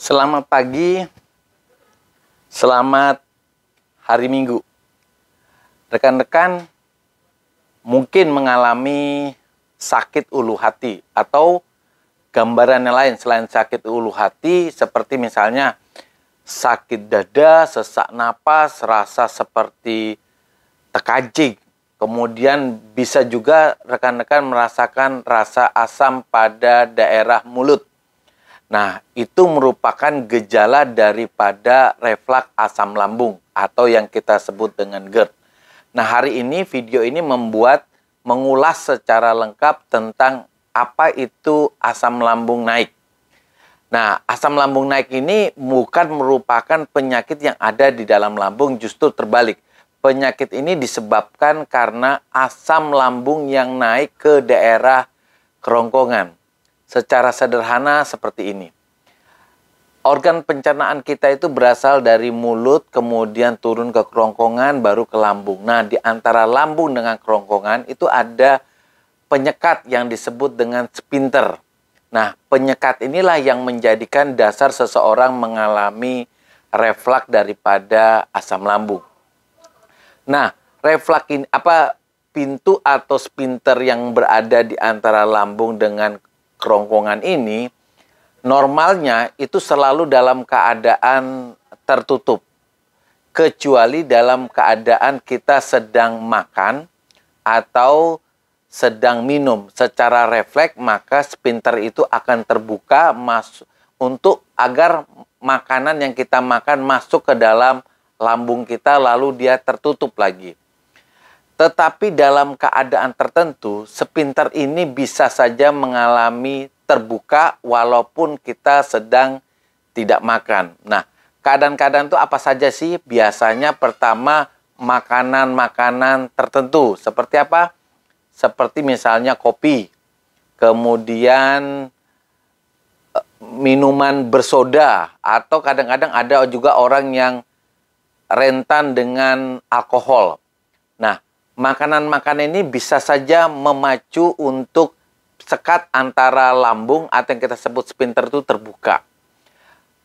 Selamat pagi, selamat hari Minggu. Rekan-rekan mungkin mengalami sakit ulu hati atau gambaran yang lain selain sakit ulu hati seperti misalnya sakit dada, sesak napas, rasa seperti tekajik. Kemudian bisa juga rekan-rekan merasakan rasa asam pada daerah mulut. Nah, itu merupakan gejala daripada refleks asam lambung atau yang kita sebut dengan GERD. Nah, hari ini video ini mengulas secara lengkap tentang apa itu asam lambung naik. Nah, asam lambung naik ini bukan merupakan penyakit yang ada di dalam lambung, justru terbalik. Penyakit ini disebabkan karena asam lambung yang naik ke daerah kerongkongan. Secara sederhana seperti ini. Organ pencernaan kita itu berasal dari mulut, kemudian turun ke kerongkongan, baru ke lambung. Nah, di antara lambung dengan kerongkongan itu ada penyekat yang disebut dengan sphincter. Nah, penyekat inilah yang menjadikan dasar seseorang mengalami refleks daripada asam lambung. Nah, refleks ini pintu atau sphincter yang berada di antara lambung dengan kerongkongan ini normalnya itu selalu dalam keadaan tertutup, kecuali dalam keadaan kita sedang makan atau sedang minum. Secara refleks maka sphincter itu akan terbuka untuk agar makanan yang kita makan masuk ke dalam lambung kita lalu dia tertutup lagi. Tetapi dalam keadaan tertentu, sphincter ini bisa saja mengalami terbuka walaupun kita sedang tidak makan. Nah, keadaan-keadaan itu apa saja sih? Biasanya pertama makanan-makanan tertentu. Seperti apa? Seperti misalnya kopi. Kemudian minuman bersoda. Atau kadang-kadang ada juga orang yang rentan dengan alkohol. Nah, makanan-makanan ini bisa saja memacu untuk sekat antara lambung atau yang kita sebut sphincter itu terbuka.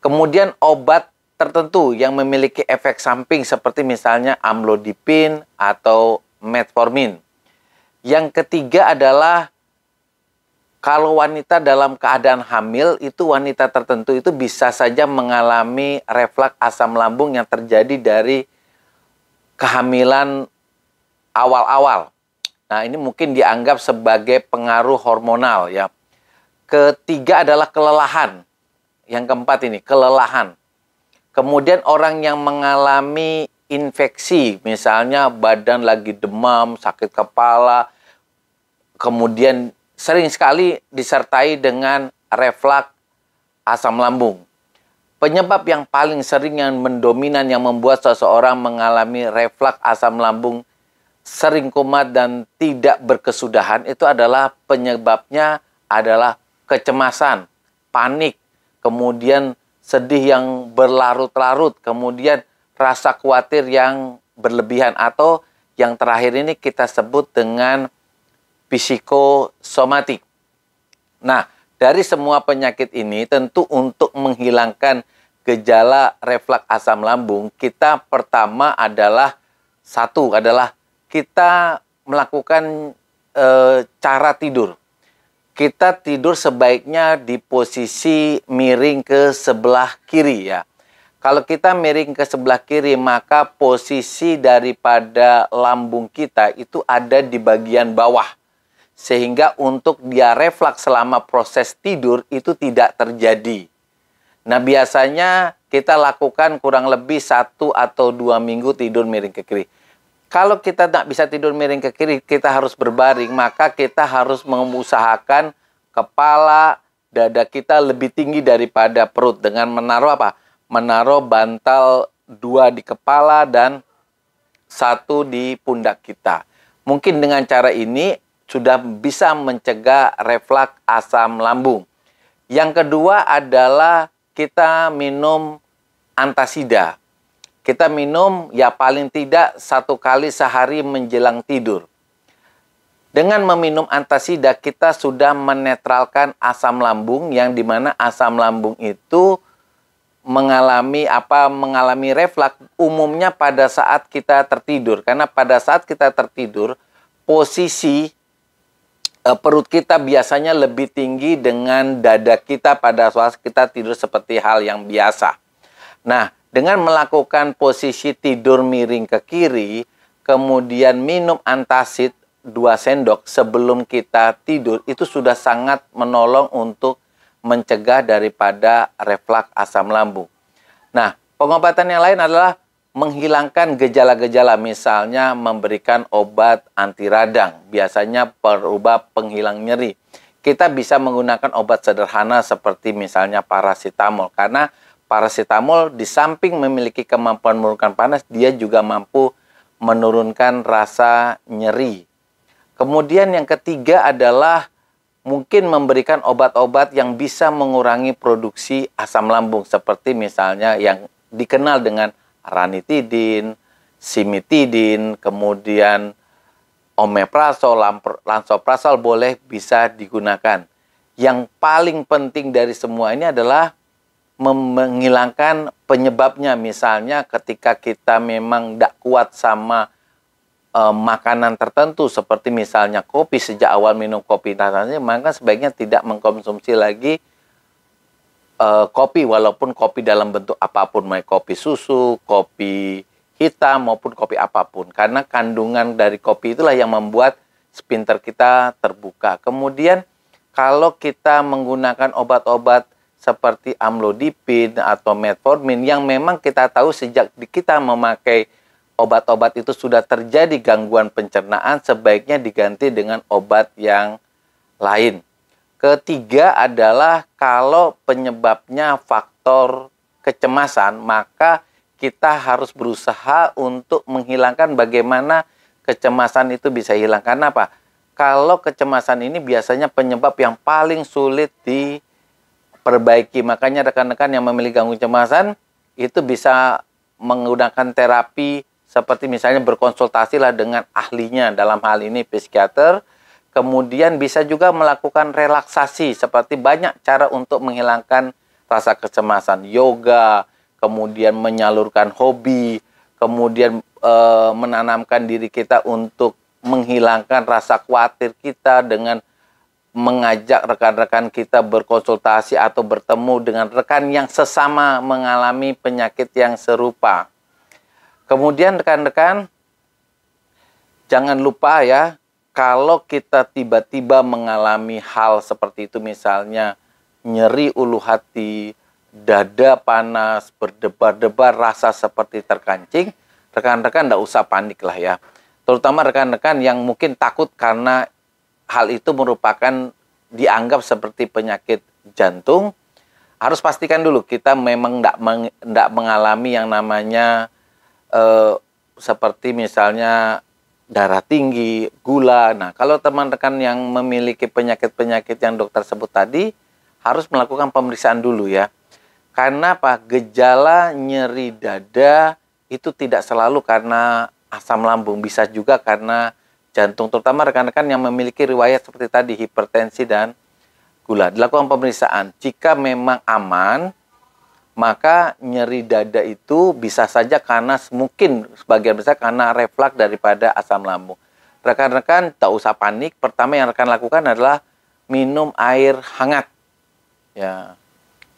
Kemudian obat tertentu yang memiliki efek samping seperti misalnya amlodipin atau metformin. Yang ketiga adalah kalau wanita dalam keadaan hamil itu wanita tertentu itu bisa saja mengalami refleks asam lambung yang terjadi dari kehamilan awal-awal. Nah, ini mungkin dianggap sebagai pengaruh hormonal ya. Ketiga adalah kelelahan. Yang keempat ini, kelelahan. Kemudian orang yang mengalami infeksi, misalnya badan lagi demam, sakit kepala, kemudian sering sekali disertai dengan refleks asam lambung. Penyebab yang paling sering yang mendominan yang membuat seseorang mengalami refleks asam lambung sering kumat dan tidak berkesudahan itu adalah penyebabnya adalah kecemasan, panik, kemudian sedih yang berlarut-larut, kemudian rasa khawatir yang berlebihan atau yang terakhir ini kita sebut dengan psikosomatik. Nah, dari semua penyakit ini tentu untuk menghilangkan gejala refleks asam lambung, kita pertama adalah kita melakukan cara tidur. Kita tidur sebaiknya di posisi miring ke sebelah kiri ya. Kalau kita miring ke sebelah kiri maka posisi daripada lambung kita itu ada di bagian bawah. Sehingga untuk dia refleks selama proses tidur itu tidak terjadi. Nah, biasanya kita lakukan kurang lebih 1 atau 2 minggu tidur miring ke kiri. Kalau kita tidak bisa tidur miring ke kiri, kita harus berbaring, maka kita harus mengusahakan kepala, dada kita lebih tinggi daripada perut dengan menaruh apa? Menaruh bantal 2 di kepala dan 1 di pundak kita. Mungkin dengan cara ini sudah bisa mencegah refleks asam lambung. Yang kedua adalah kita minum antasida. Kita minum ya paling tidak 1 kali sehari menjelang tidur. Dengan meminum antasida kita sudah menetralkan asam lambung yang dimana asam lambung itu mengalami refleks umumnya pada saat kita tertidur. Karena pada saat kita tertidur, posisi perut kita biasanya lebih tinggi dengan dada kita pada saat kita tidur seperti hal yang biasa. Nah, dengan melakukan posisi tidur miring ke kiri, kemudian minum antacid 2 sendok sebelum kita tidur, itu sudah sangat menolong untuk mencegah daripada refleks asam lambung. Nah, pengobatan yang lain adalah menghilangkan gejala-gejala, misalnya memberikan obat anti radang, biasanya berupa penghilang nyeri. Kita bisa menggunakan obat sederhana seperti misalnya paracetamol, karena paracetamol di samping memiliki kemampuan menurunkan panas, dia juga mampu menurunkan rasa nyeri. Kemudian yang ketiga adalah mungkin memberikan obat-obat yang bisa mengurangi produksi asam lambung, seperti misalnya yang dikenal dengan ranitidin, simitidin, kemudian omeprazol, lansoprazol boleh bisa digunakan. Yang paling penting dari semua ini adalah menghilangkan penyebabnya. Misalnya ketika kita memang tidak kuat sama makanan tertentu, seperti misalnya kopi, sejak awal minum kopi, maka sebaiknya tidak mengkonsumsi lagi kopi, walaupun kopi dalam bentuk apapun, baik kopi susu, kopi hitam, maupun kopi apapun. Karena kandungan dari kopi itulah yang membuat sphincter kita terbuka. Kemudian kalau kita menggunakan obat-obat seperti amlodipin atau metformin yang memang kita tahu sejak kita memakai obat-obat itu sudah terjadi gangguan pencernaan, sebaiknya diganti dengan obat yang lain. Ketiga adalah kalau penyebabnya faktor kecemasan, maka kita harus berusaha untuk menghilangkan bagaimana kecemasan itu bisa hilang. Karena apa? Kalau kecemasan ini biasanya penyebab yang paling sulit diperbaiki. Makanya rekan-rekan yang memiliki gangguan kecemasan itu bisa menggunakan terapi seperti misalnya berkonsultasilah dengan ahlinya, dalam hal ini psikiater. Kemudian bisa juga melakukan relaksasi, seperti banyak cara untuk menghilangkan rasa kecemasan. Yoga, kemudian menyalurkan hobi, kemudian menanamkan diri kita untuk menghilangkan rasa khawatir kita dengan mengajak rekan-rekan kita berkonsultasi atau bertemu dengan rekan yang sesama mengalami penyakit yang serupa. Kemudian rekan-rekan, jangan lupa ya, kalau kita tiba-tiba mengalami hal seperti itu, misalnya nyeri ulu hati, dada panas, berdebar-debar, rasa seperti terkancing, rekan-rekan tidak usah panik lah ya. Terutama rekan-rekan yang mungkin takut karena hal itu merupakan dianggap seperti penyakit jantung, harus pastikan dulu kita memang tidak mengalami yang namanya seperti misalnya darah tinggi, gula. Nah, kalau teman-teman yang memiliki penyakit-penyakit yang dokter sebut tadi, harus melakukan pemeriksaan dulu ya. Karena apa? Gejala nyeri dada itu tidak selalu karena asam lambung, bisa juga karena jantung, terutama rekan-rekan yang memiliki riwayat seperti tadi, hipertensi dan gula. Dilakukan pemeriksaan. Jika memang aman, maka nyeri dada itu bisa saja karena mungkin sebagian besar karena refleks daripada asam lambung. Rekan-rekan tak usah panik. Pertama yang rekan lakukan adalah minum air hangat. Ya.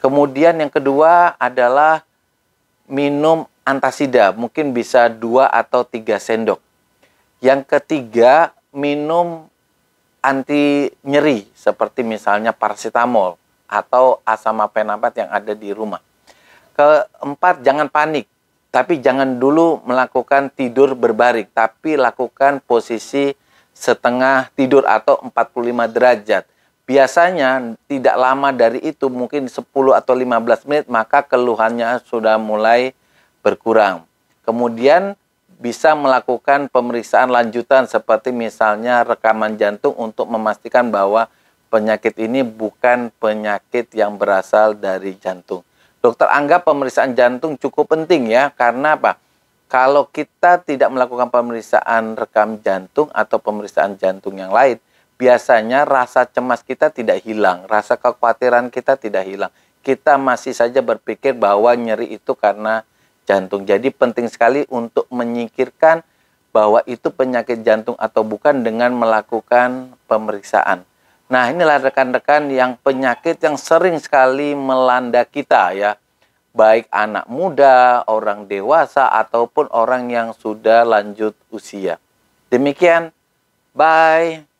Kemudian yang kedua adalah minum antasida, mungkin bisa 2 atau 3 sendok. Yang ketiga, minum anti nyeri seperti misalnya paracetamol atau asam apenampat yang ada di rumah. Keempat, jangan panik, tapi jangan dulu melakukan tidur berbaring, tapi lakukan posisi setengah tidur atau 45 derajat. Biasanya tidak lama dari itu, mungkin 10 atau 15 menit, maka keluhannya sudah mulai berkurang. Kemudian bisa melakukan pemeriksaan lanjutan seperti misalnya rekaman jantung untuk memastikan bahwa penyakit ini bukan penyakit yang berasal dari jantung. Dokter anggap pemeriksaan jantung cukup penting ya, karena apa? Kalau kita tidak melakukan pemeriksaan rekam jantung atau pemeriksaan jantung yang lain, biasanya rasa cemas kita tidak hilang, rasa kekhawatiran kita tidak hilang. kita masih saja berpikir bahwa nyeri itu karena jantung. Jadi penting sekali untuk menyingkirkan bahwa itu penyakit jantung atau bukan dengan melakukan pemeriksaan. Nah, inilah rekan-rekan yang penyakit yang sering sekali melanda kita ya. Baik anak muda, orang dewasa, ataupun orang yang sudah lanjut usia. Demikian, bye.